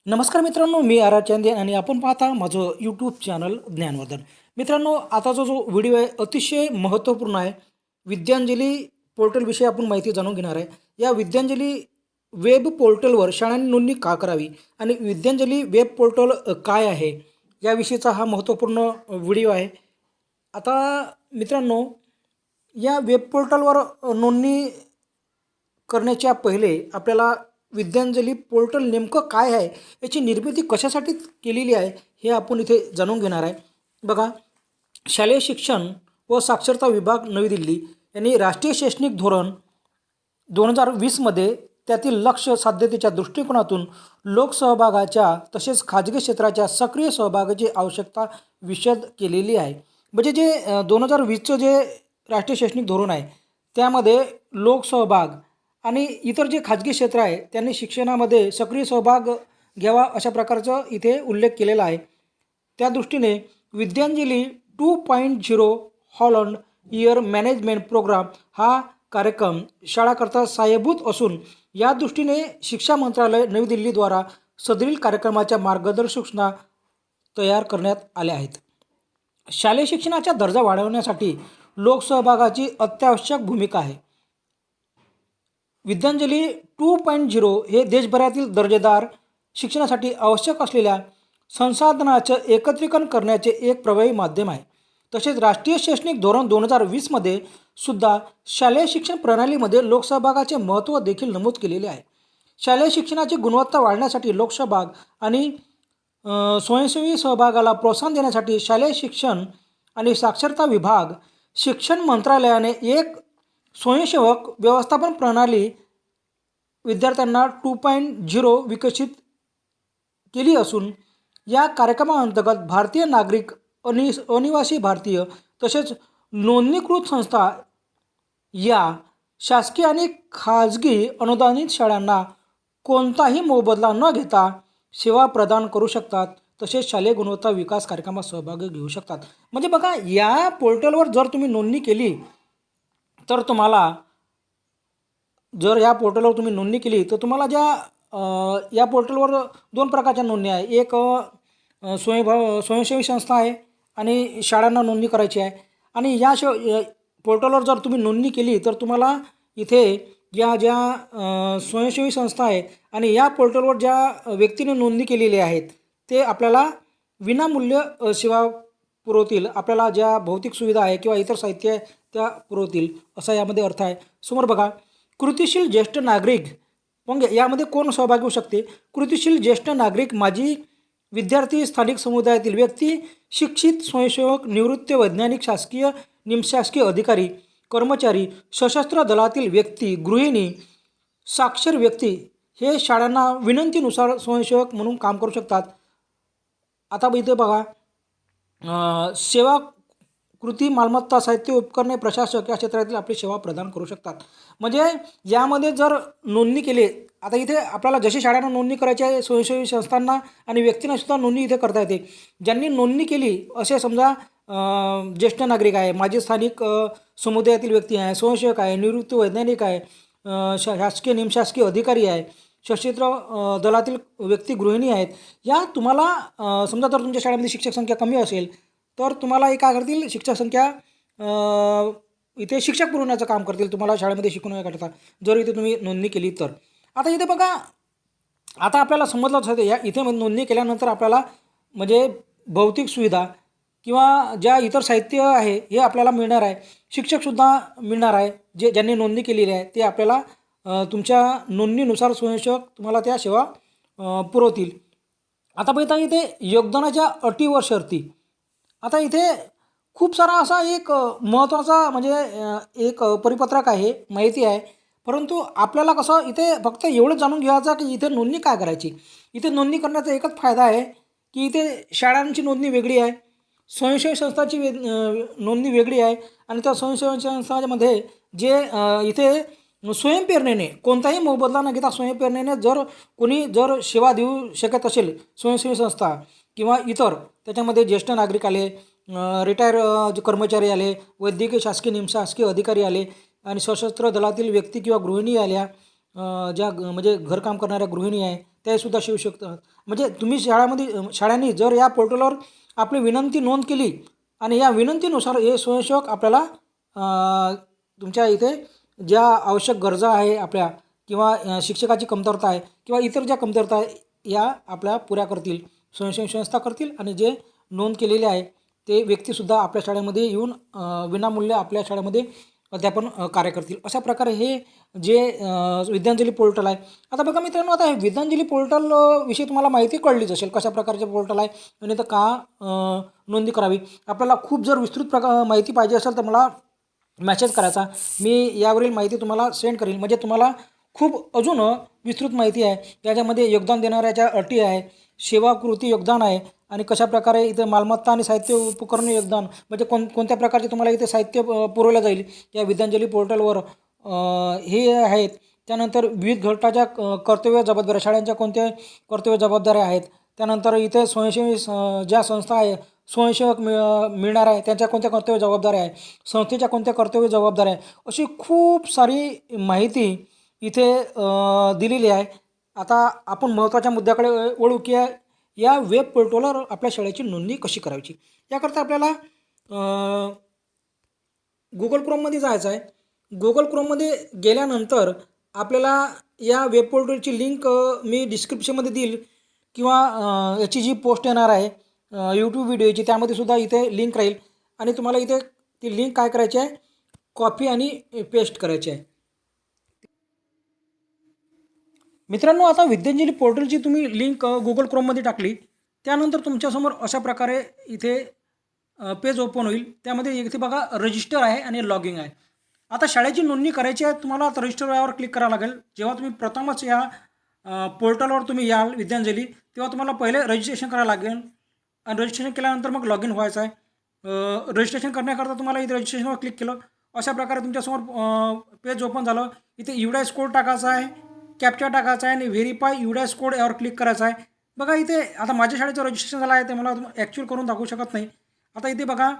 नमस्कार मित्रांनो, मी R R Chande आणि आपण पाहता माझं यूट्यूब चॅनल ज्ञानवर्धन. मित्रांनो, आताचा जो व्हिडिओ आहे अतिशय महत्त्वपूर्ण आहे. विद्यांजली पोर्टलविषयी आपण माहिती जाणून घेणार आहे. या विद्यांजली वेब पोर्टलवर शाळांनी नोंदणी का करावी आणि विद्यांजली वेब पोर्टल काय आहे याविषयीचा हा महत्त्वपूर्ण व्हिडिओ आहे. आता मित्रांनो, या वेब पोर्टलवर नोंदणी करण्याच्या पहिले आपल्याला विद्यांजली पोर्टल नेमकं काय आहे, याची निर्मिती कशासाठी केलेली आहे, हे आपण इथे जाणून घेणार आहे. बघा, शालेय शिक्षण व साक्षरता विभाग नवी दिल्ली यांनी राष्ट्रीय शैक्षणिक धोरण 2020मध्ये त्यातील लक्ष्य साध्यतेच्या दृष्टिकोनातून लोकसहभागाच्या तसेच खाजगी क्षेत्राच्या सक्रिय सहभागाची आवश्यकता विशद केलेली आहे. म्हणजे जे 2020चं जे राष्ट्रीय शैक्षणिक धोरण आहे त्यामध्ये लोकसहभाग आणि इतर जे खाजगी क्षेत्र आहे त्यांनी शिक्षणामध्ये सक्रिय सहभाग घ्यावा अशा प्रकारचा इथे उल्लेख केलेला आहे. त्या दृष्टीने Vidyanjali 2.0 Holland year management programme हा कार्यक्रम शाळाकरता सहाय्यभूत असून या दृष्टीने शिक्षा मंत्रालय नवी दिल्लीद्वारा सदरील कार्यक्रमाच्या मार्गदर्शक सूचना तयार करण्यात आल्या आहेत. शालेय शिक्षणाचा दर्जा वाढवण्यासाठी लोकसहभागाची अत्यावश्यक भूमिका आहे. विद्यांजली 2.0 हे देशभरातील दर्जेदार शिक्षणासाठी आवश्यक असलेल्या संसाधनाचं एकत्रीकरण करण्याचे एक प्रभावी माध्यम आहे. तसेच राष्ट्रीय शैक्षणिक धोरण 2020मध्ये सुद्धा शालेय शिक्षण प्रणालीमध्ये लोकसहभागाचे महत्त्व देखील नमूद केलेले आहे. शालेय शिक्षणाची गुणवत्ता वाढवण्यासाठी लोकसहभाग आणि स्वयंसेवी सहभागाला प्रोत्साहन देण्यासाठी शालेय शिक्षण आणि साक्षरता विभाग शिक्षण मंत्रालयाने एक स्वयंसेवक व्यवस्थापन प्रणाली विद्यार्थ्यांना 2.0 विकसित केली असून या कार्यक्रमाअंतर्गत भारतीय नागरिक, अनिवासी भारतीय तसेच नोंदणीकृत संस्था या शासकीय आणि खाजगी अनुदानित शाळांना कोणताही मोबदला न घेता सेवा प्रदान करू शकतात. तसेच शालेय गुणवत्ता विकास कार्यक्रमात सहभाग घेऊ शकतात. म्हणजे बघा, या पोर्टलवर जर तुम्ही नोंदणी केली तर तुम्हाला, जर या पोर्टलवर तुम्ही नोंदणी केली तर तुम्हाला या पोर्टलवर दोन प्रकारच्या नोंदणी आहे. एक स्वयंसेवी संस्था आहे आणि शाळांना नोंदणी करायची आहे. आणि या पोर्टलवर जर तुम्ही नोंदणी केली तर तुम्हाला इथे ज्या स्वयंसेवी संस्था आहे आणि या पोर्टलवर ज्या व्यक्तीने नोंदणी केलेली आहेत ते आपल्याला विनामूल्य सेवा पुरवतील. आपल्याला ज्या भौतिक सुविधा आहे किंवा इतर साहित्य त्या पुरवतील असा यामध्ये अर्थ आहे. समोर बघा, कृतिशील ज्येष्ठ नागरिक, मग यामध्ये कोण सहभागी होऊ शकते? कृतिशील ज्येष्ठ नागरिक, माजी विद्यार्थी, स्थानिक समुदायातील व्यक्ती, शिक्षित, स्वयंसेवक, निवृत्त वैज्ञानिक, शासकीय निमशासकीय अधिकारी, कर्मचारी, सशस्त्र दलातील व्यक्ती, गृहिणी, साक्षर व्यक्ती हे शाळांना विनंतीनुसार स्वयंसेवक म्हणून काम करू शकतात. आता इथे बघा, सेवा कृती, मालमत्ता, साहित्य, उपकरणे, प्रशासक या क्षेत्रातील आपली सेवा प्रदान करू शकतात. म्हणजे यामध्ये जर नोंदणी केली, आता इथे आपल्याला जशी शाळांना नोंदणी करायची आहे स्वयंसेवी संस्थांना आणि व्यक्तींना सुद्धा नोंदणी इथे करता येते. ज्यांनी नोंदणी केली असे समजा ज्येष्ठ नागरिक आहे, माजी स्थानिक समुदायातील व्यक्ती आहे, स्वयंसेवक आहे, निवृत्त वैज्ञानिक आहे, शासकीय निमशासकीय अधिकारी आहे, सशस्त्र दलातील व्यक्ती, गृहिणी आहेत. या तुम्हाला समजा जर तुमच्या शाळेमध्ये शिक्षक संख्या कमी असेल तर तुम्हाला हे काय करतील, शिक्षक संख्या इथे शिक्षक पुरवण्याचं काम करतील तुम्हाला शाळेमध्ये शिकवण्याकरता, जर इथे तुम्ही नोंदणी केली तर. आता इथे बघा, आता आपल्याला समजलंच होतं या इथे नोंदणी केल्यानंतर आपल्याला म्हणजे भौतिक सुविधा किंवा ज्या इतर साहित्य आहे हे आपल्याला मिळणार आहे. शिक्षकसुद्धा मिळणार आहे. ज्यांनी नोंदणी केलेली आहे ते आपल्याला तुमच्या नोंदणीनुसार स्वयंसेवक तुम्हाला त्या सेवा पुरवतील. आता बघा, इथे योगदानाच्या अटी व शर्ती. आता इथे खूप सारा असा एक महत्त्वाचा म्हणजे एक परिपत्रक आहे, माहिती आहे. परंतु आपल्याला कसं इथे फक्त एवढं जाणून घ्यायचं की इथे नोंदणी काय करायची. इथे नोंदणी करण्याचा एकच फायदा आहे की इथे शाळांची नोंदणी वेगळी आहे, स्वयंसेवी संस्थांची नोंदणी वेगळी आहे. आणि त्या स्वयंसेवी संस्थांमध्ये जे इथे स्वयंप्रेरणेने कोणताही मोबदला न घेता स्वयंप्रेरणेने जर कोणी जर सेवा देऊ शकत असेल, स्वयंसेवी संस्था किंवा इतर, त्याच्यामध्ये ज्येष्ठ नागरिक आले, रिटायर जे कर्मचारी आले, वैद्यकीय शासकीय निमशासकीय अधिकारी आले आणि सशस्त्र दलातील व्यक्ती किंवा गृहिणी आल्या, ज्या म्हणजे घरकाम करणाऱ्या गृहिणी आहे, तेसुद्धा शिवू शकतात. म्हणजे तुम्ही शाळांनी जर या पोर्टलवर आपली विनंती नोंद केली आणि या विनंतीनुसार हे स्वयंसेवक आपल्याला तुमच्या इथे ज्या आवश्यक गरजा आहे आपल्या किंवा शिक्षकाची कमतरता आहे किंवा इतर ज्या कमतरता आहे या आपल्या पुऱ्या करतील, स्वयंसेवी संस्था करतील आणि जे नोंद केलेले आहे ते व्यक्तीसुद्धा आपल्या शाळेमध्ये येऊन विनामूल्य आपल्या शाळेमध्ये अध्यापन कार्य करतील. अशा प्रकारे हे जे विद्यांजली पोर्टल आहे. आता बघा मित्रांनो, आता हे विद्यांजली पोर्टल विषयी तुम्हाला माहिती कळलीच असेल कशा प्रकारचे पोर्टल आहे आणि तर का नोंदणी करावी. आपल्याला खूप जर विस्तृत माहिती पाहिजे असेल तर मला मेसेज करायचा, मी यावरील माहिती तुम्हाला सेंड करीन. म्हणजे तुम्हाला खूप अजून विस्तृत माहिती आहे. त्याच्यामध्ये योगदान देणाऱ्याच्या अटी आहे, सेवाकृती योगदान आहे आणि कशाप्रकारे इथे मालमत्ता आणि साहित्य उपकरणे योगदान म्हणजे कोणत्या प्रकारचे तुम्हाला इथे साहित्य पुरवलं जाईल या विद्यांजली पोर्टलवर हे आहेत. त्यानंतर विविध घटकाच्या कर्तव्य जबाबदाऱ्या, शाळांच्या कोणत्या कर्तव्य जबाबदाऱ्या आहेत. त्यानंतर इथे स्वयंसेवी ज्या संस्था आहे स्वयंसेवक मिळणार आहे त्यांच्या कोणत्या कर्तव्य जबाबदाऱ्या आहे, संस्थेच्या कोणत्या कर्तव्य जबाबदाऱ्या आहे, अशी खूप सारी माहिती इथे दिलेली आहे. आता आपण महत्त्वाच्या मुद्द्याकडे वळू की या वेब पोर्टलवर आपल्या शाळेची नोंदणी कशी करायची. याकरता आपल्याला गुगल क्रोममध्ये जायचं आहे. गुगल क्रोममध्ये गेल्यानंतर आपल्याला या वेब पोर्टलची लिंक मी डिस्क्रिप्शनमध्ये देईल किंवा याची जी पोस्ट येणार आहे यूट्यूब व्हिडिओची त्यामध्ये सुद्धा इथे लिंक राहील आणि तुम्हाला इथे ती लिंक काय करायची आहे, कॉपी आणि पेस्ट करायची आहे. मित्रांनो, आता विद्यांजली पोर्टलची तुम्ही लिंक गुगल क्रोममध्ये टाकली त्यानंतर तुमच्यासमोर अशा प्रकारे इथे पेज ओपन होईल. त्यामध्ये इथे बघा रजिस्टर आहे आणि लॉगिंग आहे. आता शाळेची नोंदणी करायची आहे तुम्हाला आता रजिस्टर यावर क्लिक करावं लागेल. जेव्हा तुम्ही प्रथमच या पोर्टलवर तुम्ही याल विद्यांजली तेव्हा तुम्हाला पहिले रजिस्ट्रेशन करावं लागेल आणि रजिस्ट्रेशन केल्यानंतर मग लॉगिन व्हायचं आहे. रजिस्ट्रेशन करण्याकरता तुम्हाला इथे रजिस्ट्रेशनवर क्लिक केलं अशा प्रकारे तुमच्यासमोर पेज ओपन झालं. इथे युडायस कोड टाकायचा आहे, कॅप्चा टाकायचा आहे आणि व्हेरीफाय युडायस कोड यावर क्लिक करायचा आहे. बघा इथे आता माझ्या शाळेचं रजिस्ट्रेशन झालं आहे ते मला ॲक्च्युअल करून दाखवू शकत नाही. आता इथे बघा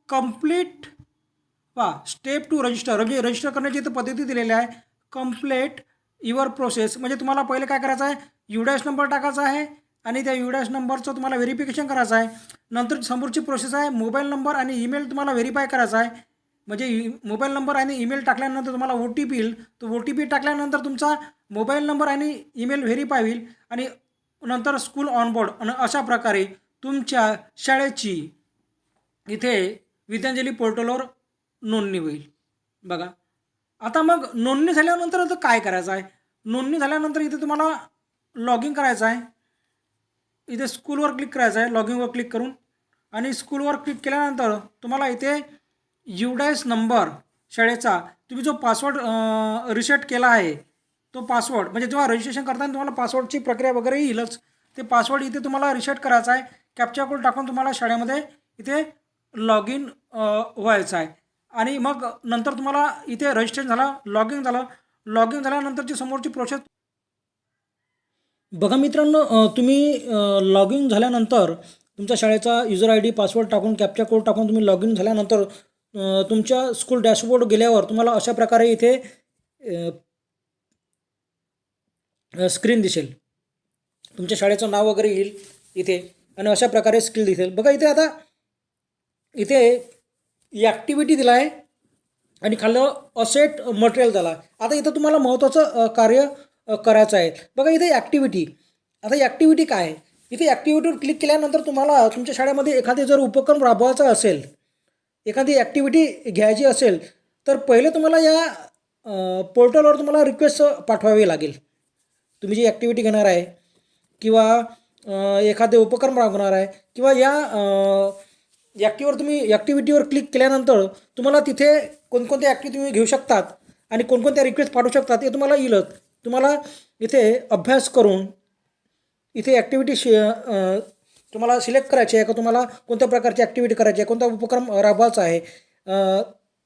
complete step two register register करण्याची इथे पद्धती दिलेली आहे. कंप्लीट युअर प्रोसेस म्हणजे तुम्हाला पहिले काय करायचं आहे, युडायस नंबर टाकायचा आहे आणि त्या युडायस नंबरचं तुम्हाला व्हेरिफिकेशन करायचं आहे. नंतर समोरची प्रोसेस आहे मोबाईल नंबर आणि ईमेल तुम्हाला व्हेरीफाय करायचा आहे. म्हणजे मोबाईल नंबर आणि ईमेल टाकल्यानंतर तुम्हाला OTP येईल. तो OTP टाकल्यानंतर तुमचा मोबाईल नंबर आणि ईमेल व्हेरीफाय होईल आणि नंतर स्कूल ऑनबोर्ड आणि अशा प्रकारे तुमच्या शाळेची इथे विद्यांजली पोर्टलवर नोंदणी होईल. बघा आता मग नोंदणी झाल्यानंतर आता काय करायचं आहे, नोंदणी झाल्यानंतर इथे तुम्हाला लॉगिन करायचं आहे. इथे स्कूलवर क्लिक करायचं आहे लॉगिनवर क्लिक करून आणि स्कूलवर क्लिक केल्यानंतर तुम्हाला इथे युडायस नंबर शाळेचा तुम्ही जो पासवर्ड रिसेट केला आहे तो पासवर्ड म्हणजे जेव्हा रजिस्ट्रेशन करताना तुम्हाला पासवर्डची प्रक्रिया वगैरे येईलच. ते पासवर्ड इथे तुम्हाला रिसेट करायचा आहे. कॅप्चा कोड टाकून तुम्हाला शाळेमध्ये इथे लॉगिन व्हायचं आहे आणि मग नंतर तुम्हाला इथे रजिस्ट्रेशन झालं, लॉगिन झालं. लॉगिन झाल्यानंतरची समोरची प्रोसेस बघा मित्रांनो, तुम्ही लॉगिन झाल्यानंतर तुमच्या शाळेचा युजर ID पासवर्ड टाकून कॅप्चा कोड टाकून तुम्ही लॉगिन झाल्यानंतर तुमच्या स्कूल डॅशबोर्ड गेल्यावर तुम्हाला अशा प्रकारे इथे स्क्रीन दिसेल. तुमच्या शाळेचं नाव वगैरे येईल इथे आणि अशा प्रकारे स्किल दिसेल. बघा इथे आता इथे ॲक्टिव्हिटी दिला आहे आणि खाल्लं असेट मटेरियल झाला. आता इथं तुम्हाला महत्त्वाचं कार्य करायचं आहे. बघा इथे ॲक्टिव्हिटी. आता ॲक्टिव्हिटी काय आहे, इथे ॲक्टिव्हिटीवर क्लिक केल्यानंतर तुम्हाला तुमच्या शाळेमध्ये एखादे जर उपक्रम राबवायचा असेल, एखादी ॲक्टिव्हिटी घ्यायची असेल तर पहिले तुम्हाला या पोर्टलवर तुम्हाला रिक्वेस्ट पाठवावी लागेल. तुम्ही जी ॲक्टिव्हिटी घेणार आहे किंवा एखादे उपक्रम राबवणार आहे किंवा या ॲक्टिव्हिटीवर क्लिक केल्यानंतर तुम्हाला तिथे कोणकोणत्या ॲक्टिव्हिटी तुम्ही घेऊ शकतात आणि कोणकोणत्या रिक्वेस्ट पाठवू शकतात हे तुम्हाला येईलच. तुम्हाला इथे अभ्यास करून इथे ॲक्टिव्हिटी तुम्हाला सिलेक्ट करायची आहे का तुम्हाला कोणत्या प्रकारची ॲक्टिव्हिटी करायची आहे, कोणता उपक्रम राबवायचा आहे,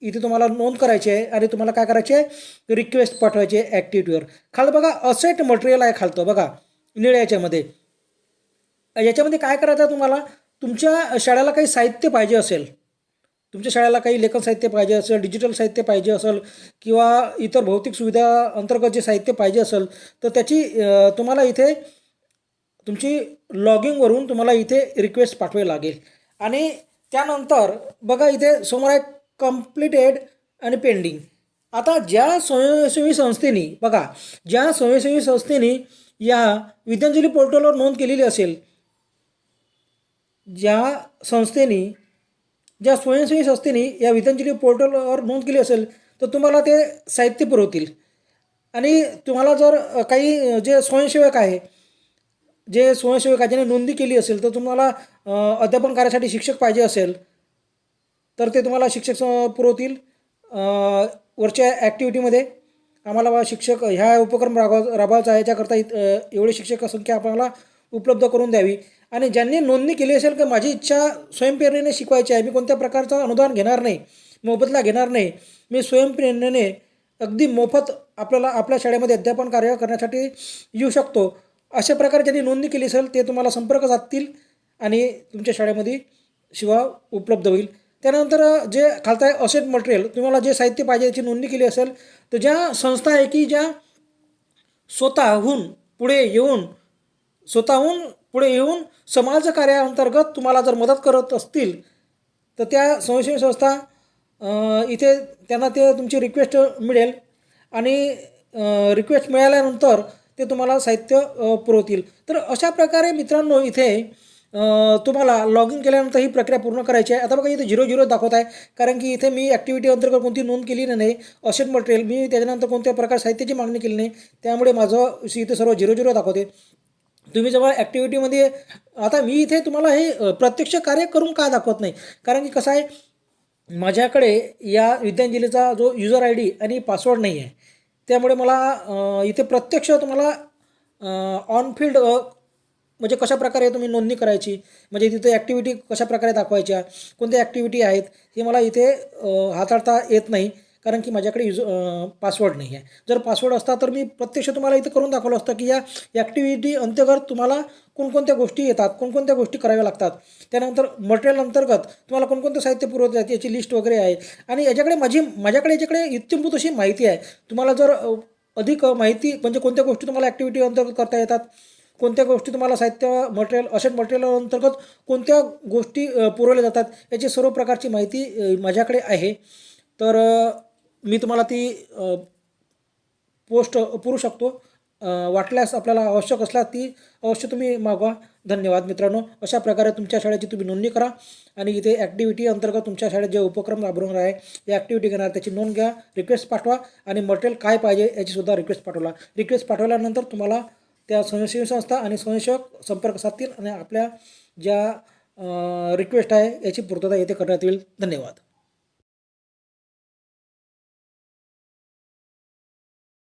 इथे तुम्हाला नोंद करायची आहे आणि तुम्हाला काय करायचे आहे रिक्वेस्ट पाठवायची आहे ॲक्टिव्हिटीवर. खाली बघा असेट मटेरियल आहे खालतं बघा निळ्या याच्यामध्ये. याच्यामध्ये काय करायचं आहे तुम्हाला तुमच्या शाळेला काही साहित्य पाहिजे असेल तुमच्या शाळेला काही लेखन साहित्य पाहिजे असेल, डिजिटल साहित्य पाहिजे असेल किंवा इतर भौतिक सुविधा अंतर्गत जे साहित्य पाहिजे असेल तर त्याची तुम्हाला इथे तुमची लॉगिंगवरून तुम्हाला इथे रिक्वेस्ट पाठवावी लागेल. आणि त्यानंतर बघा इथे समोर आहे कंप्लीटेड आणि पेंडिंग. आता ज्या स्वयंसेवी संस्थेने बघा, ज्या स्वयंसेवी संस्थेने या विद्यांजली पोर्टलवर नोंद केलेली असेल, ज्या स्वयंसेवी संस्थेने या विद्यांजली पोर्टलवर नोंद केली असेल तर तुम्हाला ते साहित्य पुरवतील. आणि तुम्हाला जर काही जे स्वयंसेवक आहे, ज्याने नोंदणी केली असेल तर तुम्हाला अध्यापन कार्यासाठी शिक्षक पाहिजे असेल तर ते तुम्हाला शिक्षक पुरवतील. वरच्या ॲक्टिव्हिटीमध्ये आम्हाला शिक्षक ह्या उपक्रम राबवायचा आहे, याच्याकरता एवढी शिक्षक संख्या आपल्याला उपलब्ध करून द्यावी. आणि ज्यांनी नोंदणी केली असेल की माझी इच्छा स्वयंप्रेरणेने शिकवायची आहे, मी कोणत्या प्रकारचं अनुदान घेणार नाही, मोबदला घेणार नाही, मी स्वयंप्रेरणेने अगदी मोफत आपल्या शाळेमध्ये अध्यापन कार्य करण्यासाठी येऊ शकतो, अशा प्रकारे ज्यांनी नोंदणी केली असेल ते तुम्हाला संपर्क साधतील आणि तुमच्या शाळेमध्ये शिवा उपलब्ध होईल. त्यानंतर जे खालतं आहे असेट मटेरियल, तुम्हाला जे साहित्य पाहिजे याची नोंदणी केली असेल तर ज्या संस्था आहे की ज्या स्वतःहून पुढे येऊन समाज कार्याअंतर्गत तुम्हाला जर मदत करत असतील तर त्या स्वयंसेवी संस्था इथे त्यांना ते तुमची रिक्वेस्ट मिळेल आणि रिक्वेस्ट मिळाल्यानंतर ते तुम्हाला साहित्य पुरवतील. तर अशा प्रकारे मित्रांनो इथे तुम्हाला लॉग इन केल्यानंतर ही प्रक्रिया पूर्ण करायची आहे. आता बघा इथे 0 दाखवत आहे, कारण की इथे मी ॲक्टिव्हिटी अंतर्गत कोणती नोंद केली नाही. असेट मटेरियल मी त्याच्यानंतर कोणत्या प्रकार साहित्याची मागणी केली नाही, त्यामुळे माझं इथे सर्व 0 दाखवते. तुम्ही जेव्हा ॲक्टिव्हिटीमध्ये, आता मी इथे तुम्हाला हे प्रत्यक्ष कार्य करून का दाखवत नाही, कारण की कसं आहे, माझ्याकडे या विद्यांजलीचा जो युजर ID आणि पासवर्ड नाही आहे, त्यामुळे मला इथे प्रत्यक्ष तुम्हाला ऑन फील्ड म्हणजे कशाप्रकारे तुम्ही नोंदणी करायची, म्हणजे तिथे ॲक्टिव्हिटी कशाप्रकारे दाखवायच्या, कोणत्या ॲक्टिव्हिटी आहेत हे मला इथे हाताळता येत नाही, कारण की माझ्याकडे पासवर्ड नाही आहे. जर पासवर्ड असता तर मी प्रत्यक्ष तुम्हाला इथे करून दाखवलं असतं की या ॲक्टिव्हिटी अंतर्गत तुम्हाला कोणकोणत्या गोष्टी येतात, कोणकोणत्या गोष्टी कराव्या लागतात. त्यानंतर मटेरियल अंतर्गत तुम्हाला कोणकोणतं साहित्य पुरवतात याची लिस्ट वगैरे आहे. आणि माझ्याकडे याच्याकडे इत्थंभूत अशी माहिती आहे. तुम्हाला जर अधिक माहिती म्हणजे कोणत्या गोष्टी तुम्हाला ॲक्टिव्हिटी अंतर्गत करता येतात, कोणत्या गोष्टी तुम्हाला साहित्य मटेरियल असेट मटेरियल अंतर्गत कोणत्या गोष्टी पुरवल्या जातात याची सर्व प्रकारची माहिती माझ्याकडे आहे. तर मी तुम्हाला ती पोस्ट पुरवू शकतो. वाटल्यास आपल्याला आवश्यक असल्यास ती अवश्य तुम्ही मागवा. धन्यवाद मित्रांनो. अशा प्रकारे तुमच्या शाळेची तुम्ही नोंदणी करा आणि इथे ॲक्टिव्हिटी अंतर्गत तुमच्या शाळेत जे उपक्रम राबवणार आहे या ॲक्टिव्हिटी घेणार त्याची नोंद घ्या, रिक्वेस्ट पाठवा आणि मटेरियल काय पाहिजे याचीसुद्धा रिक्वेस्ट पाठवल्यानंतर तुम्हाला त्या स्वयंसेवी संस्था आणि स्वयंसेवक संपर्क साधतील आणि आपल्या ज्या रिक्वेस्ट आहे याची पूर्तता येथे करण्यात येईल. धन्यवाद.